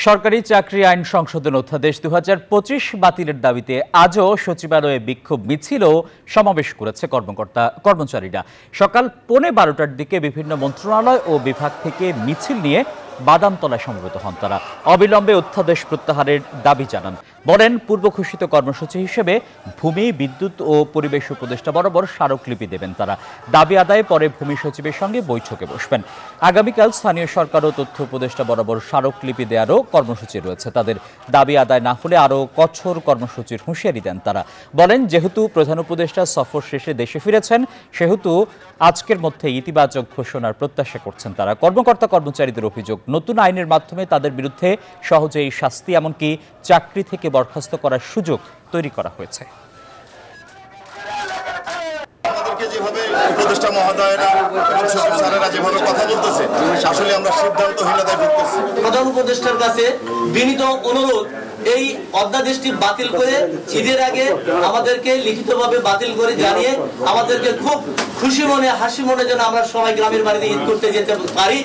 সরকারি চাকরি আইন সংশোধন অধ্যাদেশ ২০২৫ বাতিলের দাবিতে আজও সচিবালয়ে বিক্ষোভ মিছিল ও সমাবেশ করেছে কর্মচারীরা। সকাল ১১:৩০টার দিকে বিভিন্ন মন্ত্রণালয় ও বিভাগ থেকে মিছিল নিয়ে বাদামতলায় সমবেত হন তারা। অবিলম্বে অধ্যাদেশ প্রত্যাহারের দাবি জানান। বলেন, পূর্ব ঘোষিত কর্মসূচি হিসেবে ভূমি, বিদ্যুৎ ও পরিবেশ উপদেষ্টা বরাবর স্মারকলিপি দেবেন তারা। দাবি আদায়ে পরে ভূমি সচিবের সঙ্গে বৈঠকে বসবেন। আগামীকাল স্থানীয় সরকার ও তথ্য উপদেষ্টা বরাবর স্মারকলিপি দেওয়ারও কর্মসূচি রয়েছে তাদের। দাবি আদায় না হলে আরও কঠোর কর্মসূচির হুঁশিয়ারি দেন তারা। বলেন, যেহেতু প্রধান উপদেষ্টা সফর শেষে দেশে ফিরেছেন, সেহেতু আজকের মধ্যে ইতিবাচক ঘোষণার প্রত্যাশা করছেন তারা। কর্মচারীদের অভিযোগ, নতুন আইনের মাধ্যমে তাদের বিরুদ্ধে সহজেই শাস্তি, এমনকি চাকরি থেকে বরখাস্ত করার সুযোগ তৈরি করা হয়েছে। যেভাবে উপদেষ্টা মহোদয়েরা এবং সচিব স্যারেরা যেভাবে কথা বলতেছে, আসলে আমরা সিদ্ধান্তহীনতায় ভুগতেছি। প্রধান উপদেষ্টার কাছে বিনীত অনুরোধ, এই অধ্যাদেশটি বাতিল করে ঈদের আগে আমাদেরকে লিখিতভাবে বাতিল করে জানিয়ে আমাদেরকে খুব খুশি মনে, হাসি মনে যেন আমরা সবাই গ্রামের বাড়িতে ঈদ করতে যেতে পারি।